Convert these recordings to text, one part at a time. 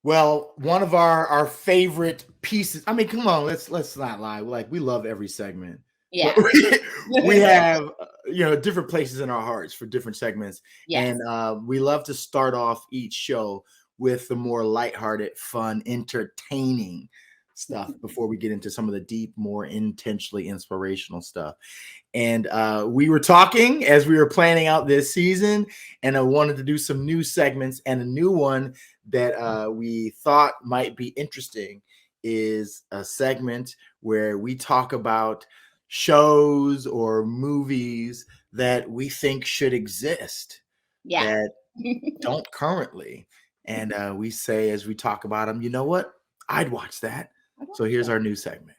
Well, one of our favorite pieces. I mean, come on, let's not lie. Like we love every segment, but Yeah. we have different places in our hearts for different segments, Yes. and we love to start off each show with the more lighthearted, fun, entertaining stuff before we get into some of the deep, more intentionally inspirational stuff. And we were talking as we were planning out this season, and I wanted to do some new segments. And a new one that we thought might be interesting is a segment where we talk about shows or movies that we think should exist Yeah. that don't currently. And we say, as we talk about them, you know what? I'd watch that. So here's our new segment.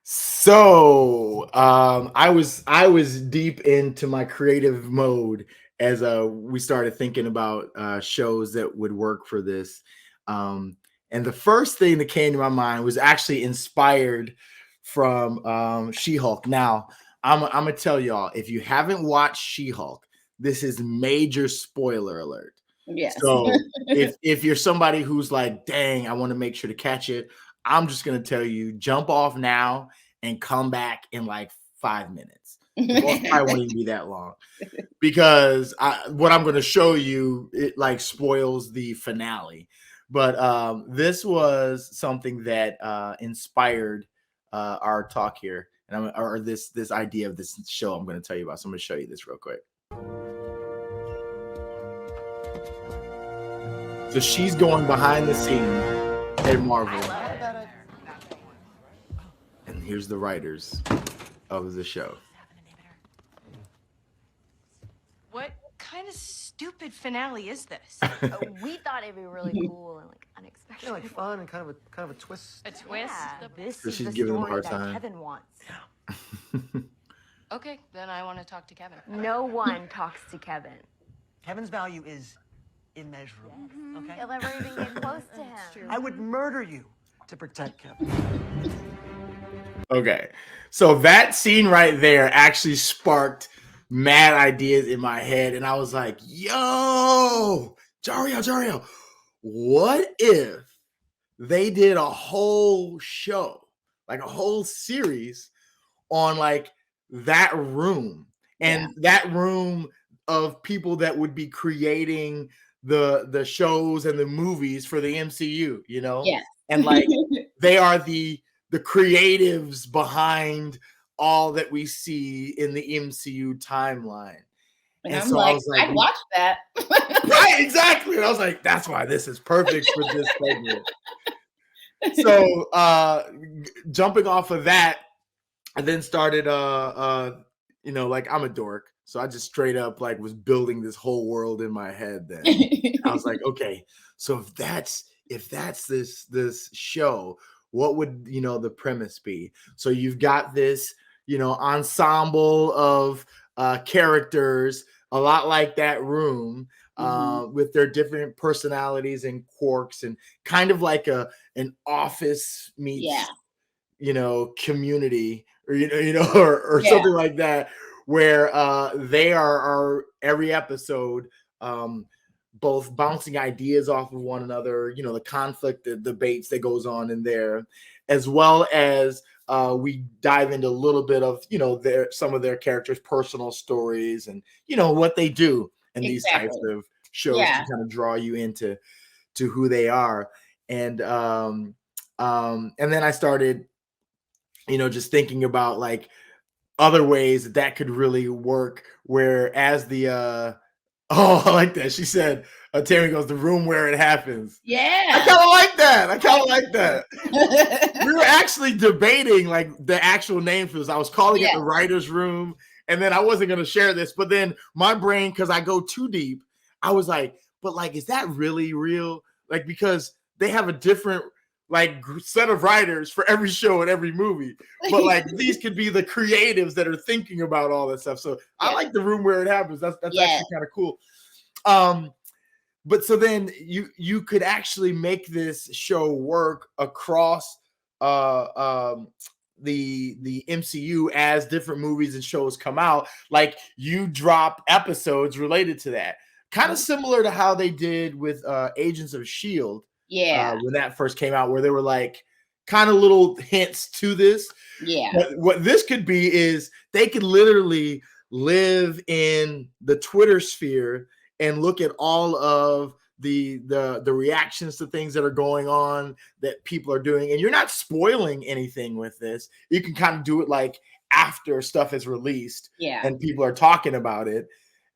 So I was deep into my creative mode as we started thinking about shows that would work for this. And the first thing that came to my mind was actually inspired from She-Hulk. Now, I'm gonna tell y'all, if you haven't watched She-Hulk, this is major spoiler alert. Yes. So if you're somebody who's like, dang, I want to make sure to catch it, I'm just gonna tell you, jump off now and come back in like 5 minutes. I won't even be that long because what I'm going to show you, it like spoils the finale. But this was something that inspired our talk here, and or this idea of this show I'm going to tell you about. So I'm going to show you this real quick. So she's going behind the scenes at Marvel. And here's the writers of the show. What kind of stupid finale is this? We thought it'd be really cool and like unexpected. Yeah, like fun and kind of a twist. A twist? Yeah, this So is she's the giving them a story hard that time. Kevin wants. Okay, then I want to talk to Kevin. No one talks to Kevin. Kevin's value is immeasurable. Okay? You'll never even get close to him. I would murder you to protect Kevin. Okay, so that scene right there actually sparked mad ideas in my head, and I was like, yo, Jariel, what if they did a whole show, like a whole series on like that room, and that room of people that would be creating the shows and the movies for the MCU, you know? Yeah. And like they are the creatives behind all that we see in the MCU timeline. And I'm so like, I'd watch that. Right, exactly. And I was like, that's why this is perfect for this segment. So jumping off of that, I then started like I'm a dork. So I just straight up like was building this whole world in my head then. I was like, okay, so if that's this show, what would the premise be? So you've got this ensemble of characters, a lot like that room, with their different personalities and quirks, and kind of like an office meets community, or or something like that, where they are every episode both bouncing ideas off of one another, the conflict, the debates that goes on in there, as well as we dive into a little bit of some of their characters' personal stories and what they do in these types of shows to kind of draw you into who they are. And then I started just thinking about like other ways that could really work, whereas the oh, I like that. She said, Tammy goes, the room where it happens. Yeah. I kind of like that. We were actually debating like the actual name for this. I was calling it the writer's room. And then I wasn't going to share this, but then my brain, because I go too deep, I was like, but like, is that really real? Like, because they have a different like set of writers for every show and every movie, but like these could be the creatives that are thinking about all this stuff. So I like the room where it happens. That's actually kind of cool. But so then you could actually make this show work across the MCU as different movies and shows come out, like you drop episodes related to that, kind of similar to how they did with Agents of Shield, when that first came out, where they were like kind of little hints to this. But what this could be is they could literally live in the Twitter sphere and look at all of the reactions to things that are going on that people are doing, and you're not spoiling anything with this. You can kind of do it like after stuff is released and people are talking about it,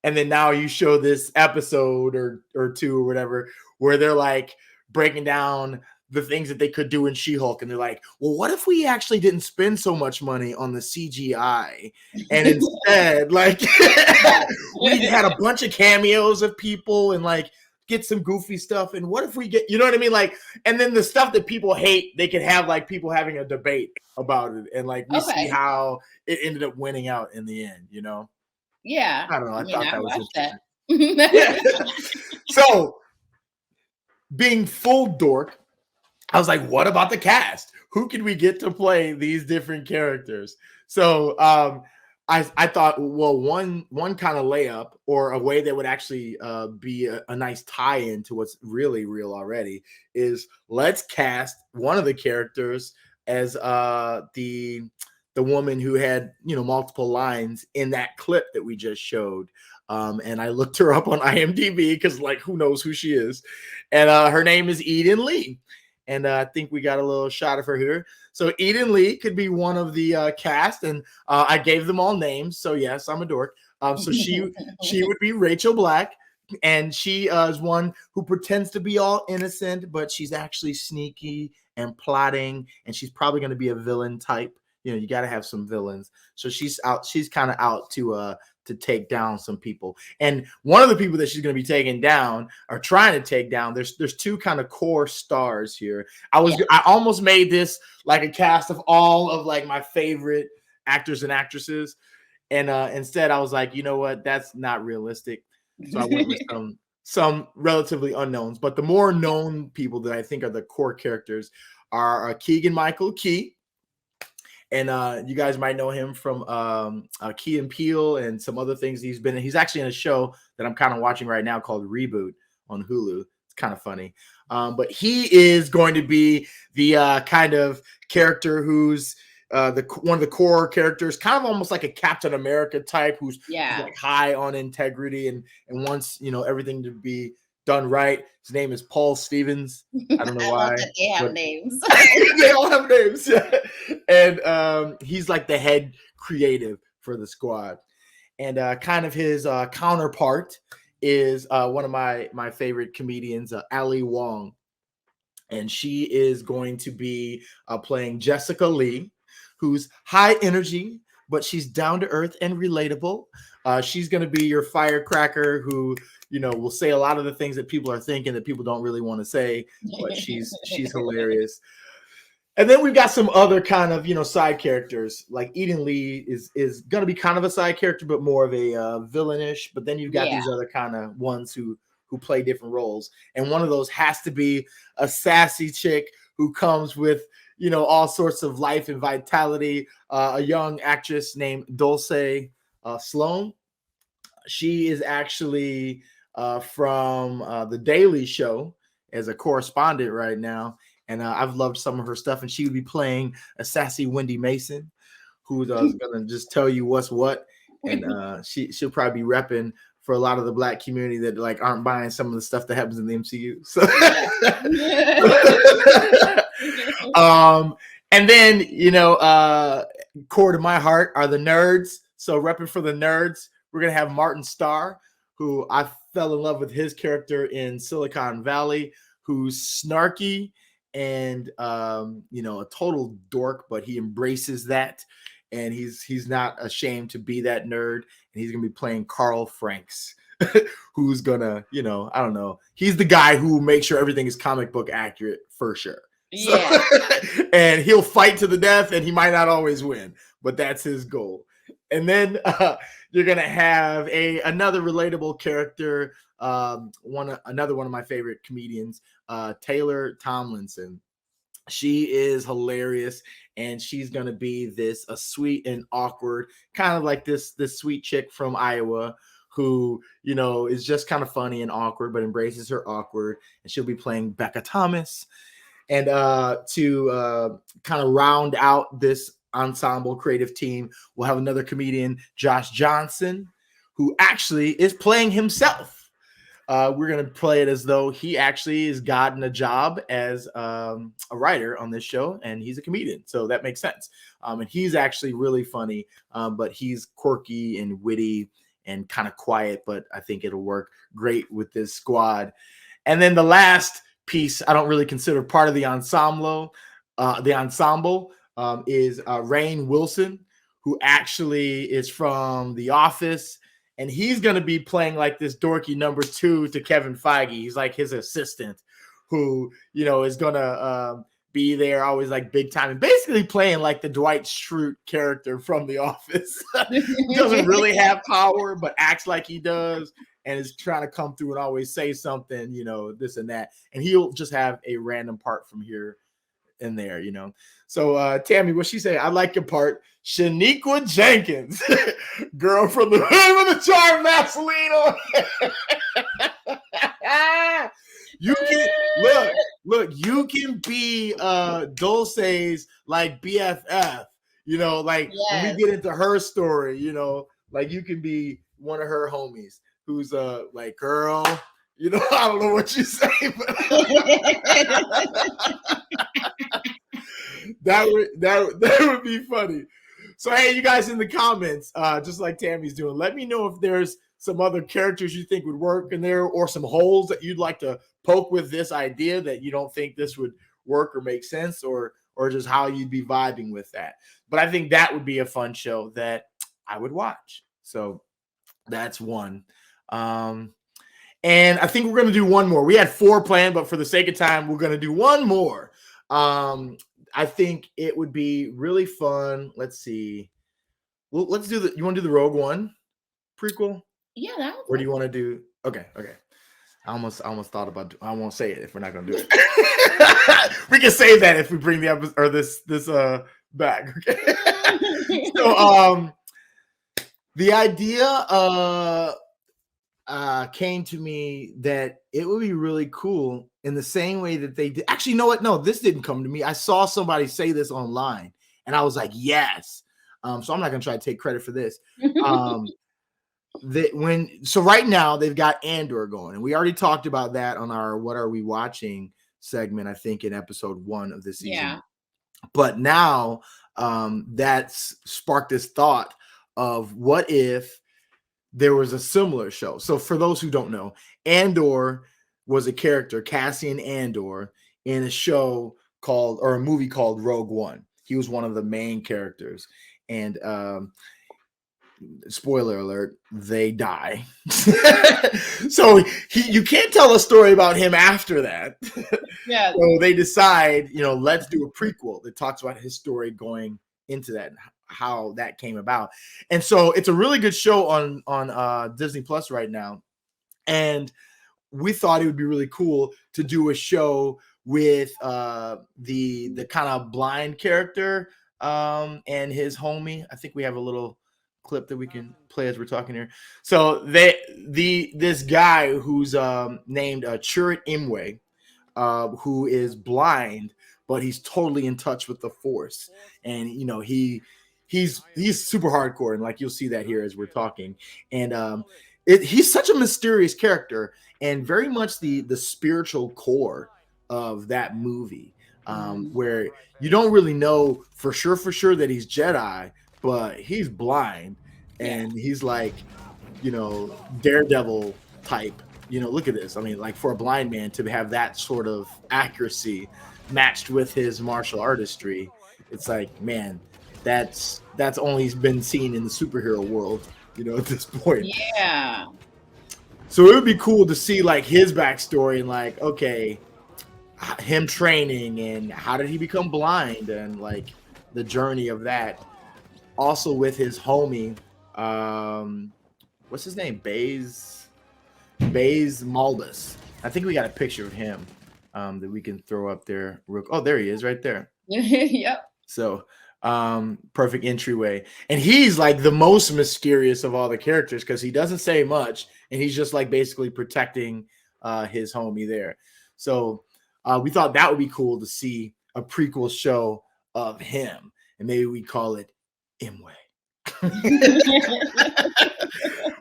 and then now you show this episode or two or whatever where they're like breaking down the things that they could do in She-Hulk, and they're like, well, what if we actually didn't spend so much money on the CGI and instead like we had a bunch of cameos of people and like get some goofy stuff, and what if we get, you know what I mean, like, and then the stuff that people hate, they could have like people having a debate about it, and like we see how it ended up winning out in the end, you know. I don't know, I thought that was interesting. So being full dork, I was like, what about the cast? Who can we get to play these different characters? So I thought, well, one kind of layup or a way that would actually be a nice tie-in to what's really real already is let's cast one of the characters as the woman who had, you know, multiple lines in that clip that we just showed. And I looked her up on IMDb because, like, who knows who she is? And her name is Eden Lee. And I think we got a little shot of her here. So Eden Lee could be one of the cast, and I gave them all names. So yes, I'm a dork. So she would be Rachel Black, and she is one who pretends to be all innocent, but she's actually sneaky and plotting, and she's probably going to be a villain type. You know, you got to have some villains. So she's out. She's kind of out to take down some people. And one of the people that she's going to be taking down or trying to take down, there's two kind of core stars here. I almost made this like a cast of all of like my favorite actors and actresses. And instead I was like, you know what? That's not realistic. So I went with some relatively unknowns, but the more known people that I think are the core characters are Keegan-Michael Key. And you guys might know him from Key and Peele and some other things he's been in. He's actually in a show that I'm kind of watching right now called Reboot on Hulu. It's kind of funny. But he is going to be the kind of character who's one of the core characters, kind of almost like a Captain America type who's like high on integrity and wants, you know, everything to be done right. His name is Paul Stevens. I don't know why. They have names. They all have names. And he's like the head creative for the squad. And kind of his counterpart is one of my favorite comedians, Ali Wong. And she is going to be playing Jessica Lee, who's high energy, but she's down to earth and relatable. She's going to be your firecracker who, you know, will say a lot of the things that people are thinking that people don't really want to say, but she's hilarious. And then we've got some other kind of, you know, side characters. Like Eden Lee is going to be kind of a side character, but more of a villainish. But then you've got these other kind of ones who play different roles. And one of those has to be a sassy chick who comes with, you know, all sorts of life and vitality. A young actress named Dulce Sloan. She is actually from The Daily Show as a correspondent right now. And I've loved some of her stuff. And she would be playing a sassy Wendy Mason, who's going to just tell you what's what. And she'll probably be repping for a lot of the Black community that like aren't buying some of the stuff that happens in the MCU. So, and then, you know, core to my heart are the nerds. So repping for the nerds, we're going to have Martin Starr, who I fell in love with his character in Silicon Valley, who's snarky and, you know, a total dork, but he embraces that. And he's not ashamed to be that nerd. And he's going to be playing Carl Franks, who's going to, you know, I don't know. He's the guy who makes sure everything is comic book accurate for sure. Yeah. So, and he'll fight to the death, and he might not always win, but that's his goal. And then you're going to have another relatable character, another one of my favorite comedians, Taylor Tomlinson. She is hilarious, and she's gonna be a sweet and awkward, kind of like this sweet chick from Iowa who is just kind of funny and awkward, but embraces her awkward. And she'll be playing Becca Thomas. And to kind of round out this ensemble creative team, we'll have another comedian, Josh Johnson, who actually is playing himself. We're going to play it as though he actually has gotten a job as a writer on this show, and he's a comedian. So that makes sense. And he's actually really funny, but he's quirky and witty and kind of quiet, but I think it'll work great with this squad. And then the last piece I don't really consider part of the ensemble, is Rayne Wilson, who actually is from The Office. And he's going to be playing like this dorky number 2 to Kevin Feige. He's like his assistant who, is going to be there always like big time and basically playing like the Dwight Schrute character from The Office. He doesn't really have power, but acts like he does and is trying to come through and always say something, this and that. And he'll just have a random part from here and there, So Tammy, what she say? I like your part. Shaniqua Jenkins, girl from the hood with the charm Marcelino. You can look, you can be Dulce's like BFF, like when we get into her story, like you can be one of her homies who's like, girl, I don't know what you say, but that would be funny. So hey, you guys in the comments, just like Tammy's doing, let me know if there's some other characters you think would work in there, or some holes that you'd like to poke with this idea that you don't think this would work or make sense, or just how you'd be vibing with that. But I think that would be a fun show that I would watch. So that's one. And I think we're going to do one more. We had 4 planned, but for the sake of time, we're going to do one more. I think it would be really fun. Let's see. Well, let's do you want to do the Rogue One prequel? Yeah, that would. Or do you want to do? Okay. I almost thought about. I won't say it if we're not going to do it. We can save that if we bring the episode or this back. Okay. So the idea came to me that it would be really cool in the same way that they did. Actually, you know what? No, this didn't come to me. I saw somebody say this online, and I was like, yes. So I'm not going to try to take credit for this. So right now they've got Andor going, and we already talked about that on our "What Are We Watching" segment, I think in episode 1 of this season. Yeah. But now that's sparked this thought of what if there was a similar show. So for those who don't know, Andor was a character, Cassian Andor, in a show a movie called Rogue One. He was one of the main characters. And spoiler alert, they die. So you can't tell a story about him after that. Yeah. So they decide, let's do a prequel that talks about his story going into that and how that came about. And so it's a really good show on Disney Plus right now. And we thought it would be really cool to do a show with the kind of blind character and his homie. I think we have a little clip that we can play as we're talking here. So this guy who's named Chirrut Imwe, who is blind, but he's totally in touch with the Force, and he's super hardcore, and like you'll see that here as we're talking. And he's such a mysterious character, and very much the spiritual core of that movie, where you don't really know for sure that he's Jedi, but he's blind, and he's like, Daredevil type. Look at this. I mean, like for a blind man to have that sort of accuracy matched with his martial artistry, it's like, man, that's only been seen in the superhero world, at this point. Yeah. So it would be cool to see like his backstory and like, okay, him training and how did he become blind and like the journey of that. Also with his homie, what's his name? Baze Maldus. I think we got a picture of him. that we can throw up there. Oh, there he is right there. Yep. So perfect entryway. And he's like the most mysterious of all the characters because he doesn't say much and he's just like basically protecting his homie there. So we thought that would be cool to see a prequel show of him. And maybe we call it Imwe.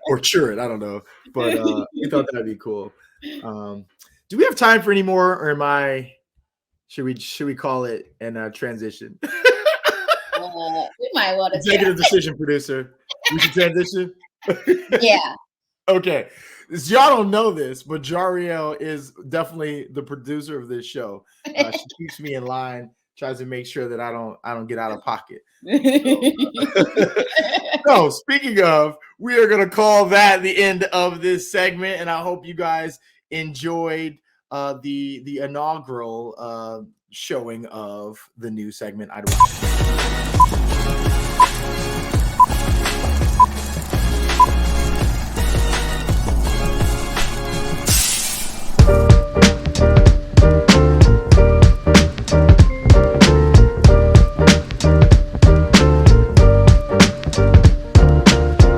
Or Churrit, I don't know. But we thought that'd be cool. Do we have time for any more, or should we call it and transition? We might want to Executive decision, producer. We should transition. Yeah. Okay. So y'all don't know this, but Jariel is definitely the producer of this show. She keeps me in line, tries to make sure that I don't get out of pocket. So speaking of, we are gonna call that the end of this segment, and I hope you guys enjoyed the inaugural showing of the new segment I'd watch.